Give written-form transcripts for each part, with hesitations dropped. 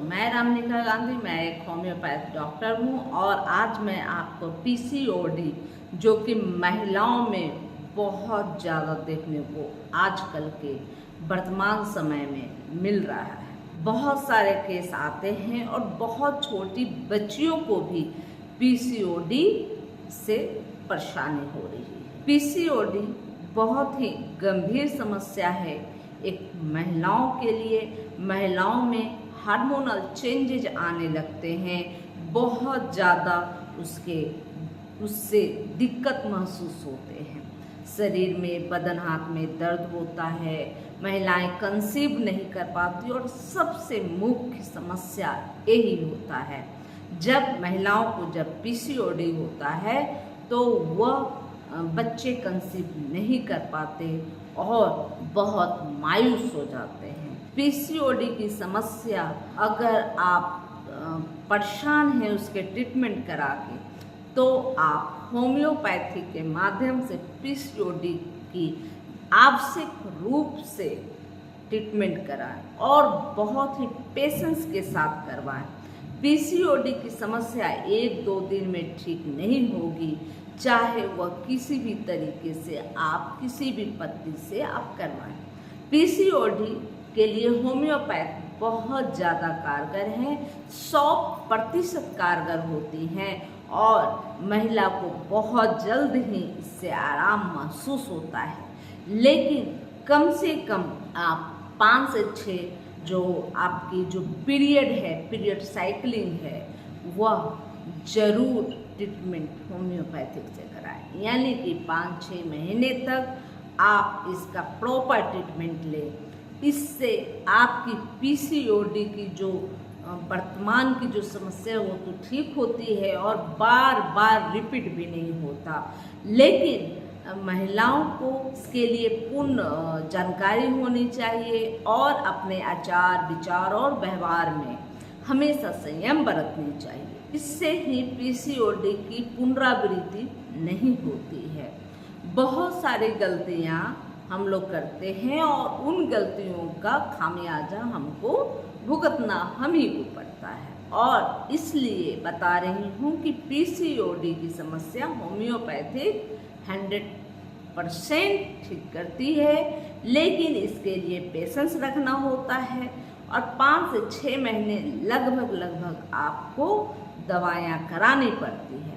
मैं रामनिका गांधी, मैं एक होम्योपैथ डॉक्टर हूँ और आज मैं आपको पीसीओडी जो कि महिलाओं में बहुत ज़्यादा देखने को आजकल के वर्तमान समय में मिल रहा है। बहुत सारे केस आते हैं और बहुत छोटी बच्चियों को भी पीसीओडी से परेशानी हो रही है। पीसीओडी बहुत ही गंभीर समस्या है एक महिलाओं के लिए। महिलाओं में हार्मोनल चेंजेज आने लगते हैं, बहुत ज़्यादा उससे दिक्कत महसूस होते हैं। शरीर में, बदन हाथ में दर्द होता है, महिलाएं कंसीव नहीं कर पाती और सबसे मुख्य समस्या यही होता है। जब महिलाओं को जब पीसीओडी होता है तो वह बच्चे कंसीव नहीं कर पाते और बहुत मायूस हो जाते हैं। पीसीओडी की समस्या अगर आप परेशान हैं उसके ट्रीटमेंट करा के, तो आप होम्योपैथी के माध्यम से पीसीओडी की आवश्यक रूप से ट्रीटमेंट कराएं और बहुत ही पेशेंस के साथ करवाएं। पीसीओडी की समस्या 1-2 दिन में ठीक नहीं होगी, चाहे वह किसी भी तरीके से आप किसी भी पद्धति से आप करवाएं। पीसीओडी के लिए होम्योपैथ बहुत ज़्यादा कारगर हैं, 100% कारगर होती हैं और महिला को बहुत जल्द ही इससे आराम महसूस होता है। लेकिन कम से कम आप 5 से 6 जो आपकी जो पीरियड साइकिलिंग है वह जरूर ट्रीटमेंट होम्योपैथिक से कराएं, यानी कि 5-6 महीने तक आप इसका प्रॉपर ट्रीटमेंट लें। इससे आपकी पीसीओडी की जो वर्तमान की जो समस्या हो तो ठीक होती है और बार बार रिपीट भी नहीं होता। लेकिन महिलाओं को इसके लिए पूर्ण जानकारी होनी चाहिए और अपने आचार विचार और व्यवहार में हमेशा संयम बरतनी चाहिए। इससे ही पीसीओडी की पुनरावृत्ति नहीं होती है। बहुत सारी गलतियां हम लोग करते हैं और उन गलतियों का खामियाजा हमको भुगतना हम ही को पड़ता है और इसलिए बता रही हूँ कि पीसीओडी की समस्या होम्योपैथिक 100% ठीक करती है, लेकिन इसके लिए पेशेंस रखना होता है और 5 से 6 महीने लगभग आपको दवाइयाँ करानी पड़ती है।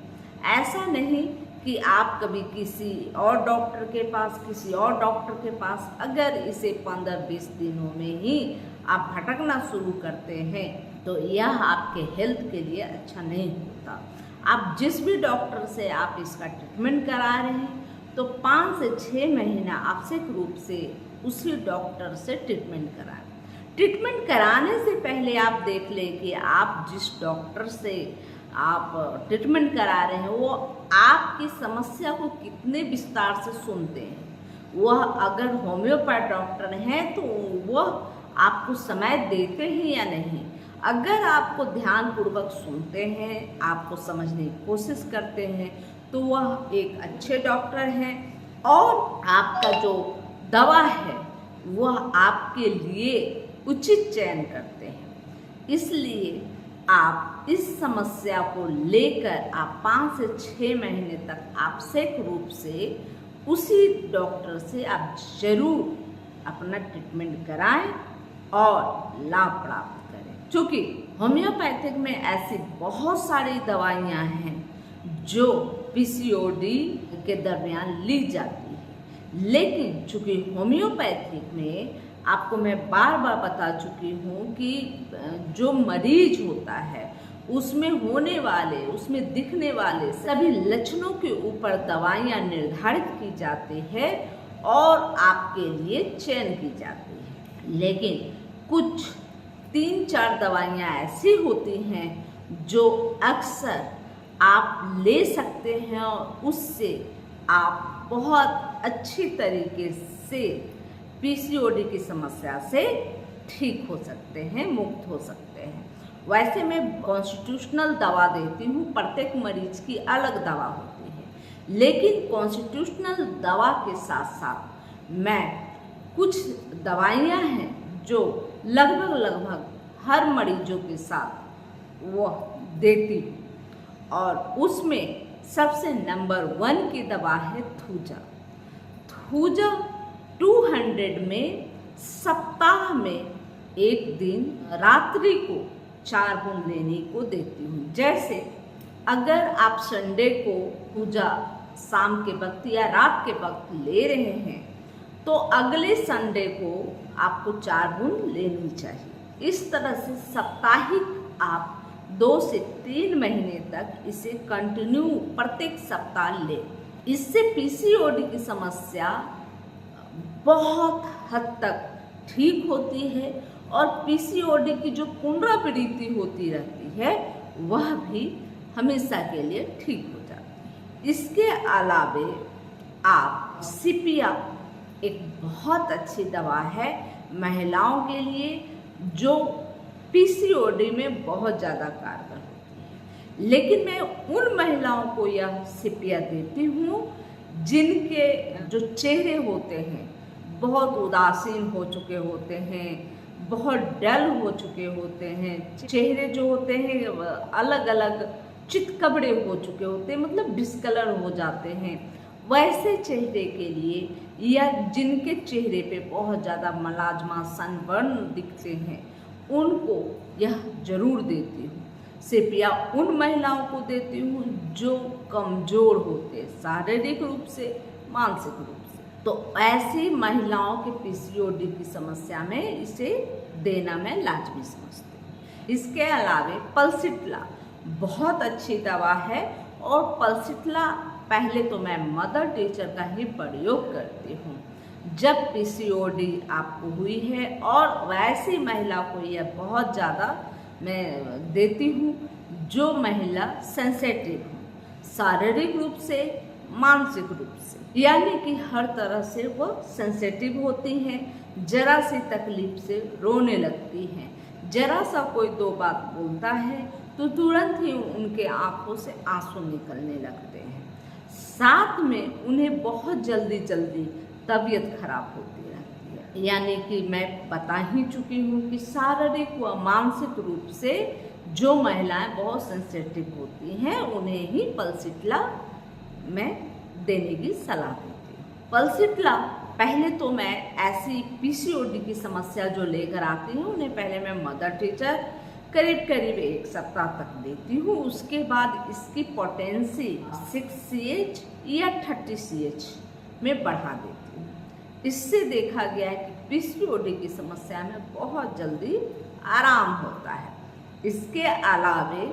ऐसा नहीं कि आप कभी किसी और डॉक्टर के पास अगर इसे 15-20 दिनों में ही आप भटकना शुरू करते हैं तो यह आपके हेल्थ के लिए अच्छा नहीं होता। आप जिस भी डॉक्टर से आप इसका ट्रीटमेंट करा रहे हैं तो 5 से 6 महीना आवश्यक रूप से उसी डॉक्टर से ट्रीटमेंट कराएं। ट्रीटमेंट कराने से पहले आप देख लें कि आप जिस डॉक्टर से आप ट्रीटमेंट करा रहे हैं वो आपकी समस्या को कितने विस्तार से सुनते हैं। वह अगर होम्योपैथ डॉक्टर हैं तो वह आपको समय देते हैं या नहीं। अगर आपको ध्यानपूर्वक सुनते हैं, आपको समझने की कोशिश करते हैं तो वह एक अच्छे डॉक्टर हैं और आपका जो दवा है वह आपके लिए उचित चयन करते हैं। इसलिए आप इस समस्या को लेकर आप 5 से 6 महीने तक आवश्यक रूप से उसी डॉक्टर से आप जरूर अपना ट्रीटमेंट कराएं और लाभ प्राप्त करें। क्योंकि होम्योपैथिक में ऐसी बहुत सारी दवाइयां हैं जो पीसीओडी के दरमियान ली जाती है, लेकिन चूंकि होम्योपैथिक में आपको मैं बार बार बता चुकी हूँ कि जो मरीज होता है उसमें दिखने वाले सभी लक्षणों के ऊपर दवाइयाँ निर्धारित की जाती है और आपके लिए चयन की जाती है। लेकिन कुछ 3-4 दवाइयाँ ऐसी होती हैं जो अक्सर आप ले सकते हैं और उससे आप बहुत अच्छी तरीके से पीसीओडी की समस्या से ठीक हो सकते हैं, मुक्त हो सकते हैं। वैसे मैं कॉन्स्टिट्यूशनल दवा देती हूँ, प्रत्येक मरीज की अलग दवा होती है, लेकिन कॉन्स्टिट्यूशनल दवा के साथ साथ मैं कुछ दवाइयाँ हैं जो लगभग हर मरीजों के साथ वह देती हूँ। और उसमें सबसे नंबर 1 की दवा है थूजा। थूजा 200 में सप्ताह में एक दिन रात्रि को 4 बूंद लेने को देती हूँ। जैसे अगर आप संडे को थूजा शाम के वक्त या रात के वक्त ले रहे हैं तो अगले संडे को आपको 4 बूंद लेनी चाहिए। इस तरह से साप्ताहिक आप 2 से 3 महीने तक इसे कंटिन्यू प्रत्येक सप्ताह लें। इससे पीसीओडी की समस्या बहुत हद तक ठीक होती है और पीसीओडी की जो पुनरावृत्ति होती रहती है वह भी हमेशा के लिए ठीक हो जाती है। इसके अलावे आप सिपिया एक बहुत अच्छी दवा है महिलाओं के लिए जो पीसीओडी में बहुत ज़्यादा कारगर होती है। लेकिन मैं उन महिलाओं को यह सिपिया देती हूँ जिनके जो चेहरे होते हैं बहुत उदासीन हो चुके होते हैं, बहुत डल हो चुके होते हैं, चेहरे जो होते हैं अलग अलग चितकबरे हो चुके होते हैं, मतलब डिस्कलर हो जाते हैं। वैसे चेहरे के लिए या जिनके चेहरे पे बहुत ज़्यादा मलाजमा सनबर्न दिखते हैं उनको यह जरूर देती हूँ। सिपिया उन महिलाओं को देती हूँ जो कमज़ोर होते हैं शारीरिक रूप से, मानसिक रूप से। तो ऐसी महिलाओं के पीसीओडी की समस्या में इसे देना मैं लाजमी समझती हूँ। इसके अलावे पल्सिट्ला बहुत अच्छी दवा है और पल्सिट्ला पहले तो मैं मदर टीचर का ही प्रयोग करती हूँ जब पीसीओडी आपको हुई है, और वैसी महिला को यह बहुत ज़्यादा मैं देती हूँ जो महिला सेंसिटिव हो शारीरिक रूप से, मानसिक रूप से, यानी कि हर तरह से वह सेंसिटिव होती हैं, जरा सी तकलीफ से रोने लगती हैं, जरा सा कोई 2 बात बोलता है तो तुरंत ही उनके आंखों से आंसू निकलने लगते हैं। साथ में उन्हें बहुत जल्दी तबीयत खराब होती रहती है। यानी कि मैं बता ही चुकी हूँ कि शारीरिक व मानसिक रूप से जो महिलाएं बहुत सेंसिटिव होती हैं उन्हें ही पल्सिट्ला मैं देने की सलाह देती हूँ। पल्सिट्ला पहले तो मैं ऐसी पीसीओडी की समस्या जो लेकर आती हूँ उन्हें पहले मैं मदर टीचर करीब 1 सप्ताह तक देती हूँ। उसके बाद इसकी पोटेंसी 6CH या 30CH में बढ़ा देती हूँ। इससे देखा गया है कि पीसीओडी की समस्या में बहुत जल्दी आराम होता है। इसके अलावे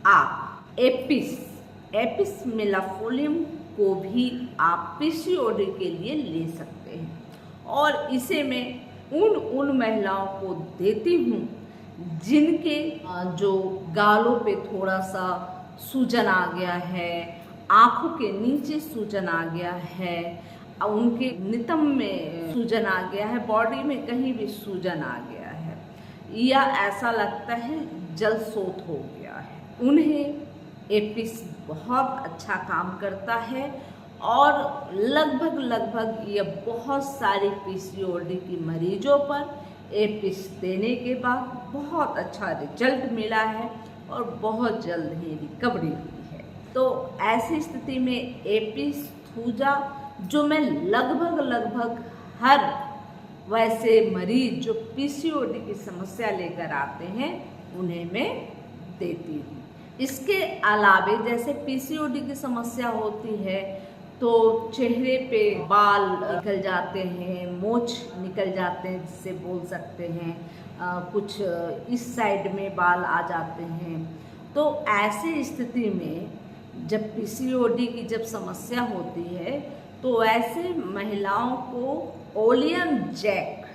आप एपिस मेलाफोलियम को भी आप पीसीओडी के लिए ले सकते हैं और इसे मैं उन महिलाओं को देती हूँ जिनके जो गालों पे थोड़ा सा सूजन आ गया है, आँखों के नीचे सूजन आ गया है, उनके नितंब में सूजन आ गया है, बॉडी में कहीं भी सूजन आ गया है या ऐसा लगता है जलसोत हो गया है, उन्हें एपिस बहुत अच्छा काम करता है। और लगभग यह बहुत सारी पीसीओडी की मरीजों पर एपिस देने के बाद बहुत अच्छा रिजल्ट मिला है और बहुत जल्द ही रिकवरी हुई है। तो ऐसी स्थिति में एपिस थूजा जो मैं लगभग हर वैसे मरीज जो पीसीओडी की समस्या लेकर आते हैं उन्हें मैं देती हूँ। इसके अलावे जैसे पीसीओडी की समस्या होती है तो चेहरे पे बाल निकल जाते हैं, मोछ निकल जाते हैं जिससे बोल सकते हैं, कुछ इस साइड में बाल आ जाते हैं। तो ऐसी स्थिति में जब पीसीओडी की जब समस्या होती है तो ऐसे महिलाओं को ओलियन जैक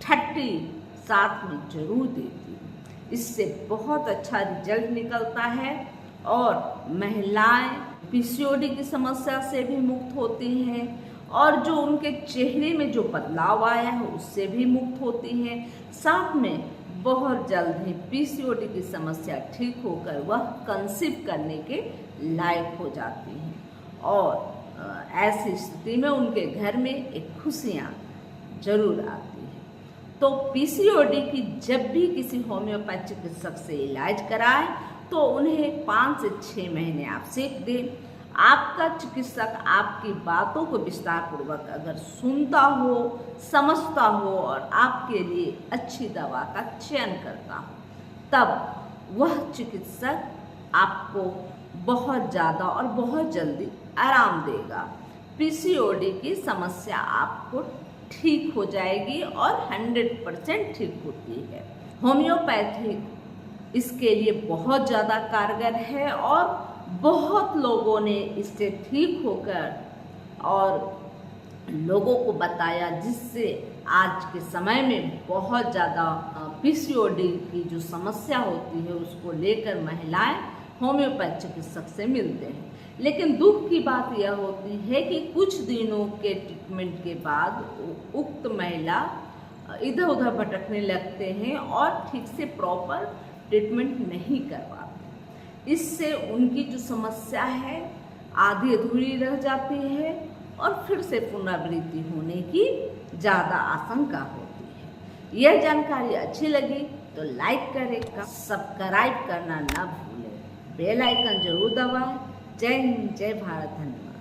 30 साथ में जरूर देती हूँ। इससे बहुत अच्छा रिजल्ट निकलता है और महिलाएं पीसीओडी की समस्या से भी मुक्त होती हैं और जो उनके चेहरे में जो बदलाव आया है उससे भी मुक्त होती हैं। साथ में बहुत जल्द ही पीसीओडी की समस्या ठीक होकर वह कंसीव करने के लायक हो जाती हैं और ऐसी स्थिति में उनके घर में एक खुशियाँ जरूर आती हैं। तो पीसीओडी की जब भी किसी होम्योपैथ चिकित्सक से इलाज कराएं तो उन्हें 5 से 6 महीने आप सीख दें। आपका चिकित्सक आपकी बातों को विस्तार पूर्वक अगर सुनता हो, समझता हो और आपके लिए अच्छी दवा का चयन करता हो, तब वह चिकित्सक आपको बहुत ज़्यादा और बहुत जल्दी आराम देगा। पीसीओडी की समस्या आपको ठीक हो जाएगी और 100% ठीक होती है। होम्योपैथिक इसके लिए बहुत ज़्यादा कारगर है और बहुत लोगों ने इससे ठीक होकर और लोगों को बताया, जिससे आज के समय में बहुत ज़्यादा पीसीओडी की जो समस्या होती है उसको लेकर महिलाएं होम्योपैथ चिकित्सक से मिलते हैं। लेकिन दुख की बात यह होती है कि कुछ दिनों के ट्रीटमेंट के बाद उक्त महिला इधर उधर भटकने लगते हैं और ठीक से प्रॉपर ट्रीटमेंट नहीं कर पाते। इससे उनकी जो समस्या है आधी अधूरी रह जाती है और फिर से पुनरावृत्ति होने की ज़्यादा आशंका होती है। यह जानकारी अच्छी लगी तो लाइक करें, सब्सक्राइब करना ना भूलें, बेल आइकन जरूर दबाएं। जय हिंद, जय भारत, धन्यवाद।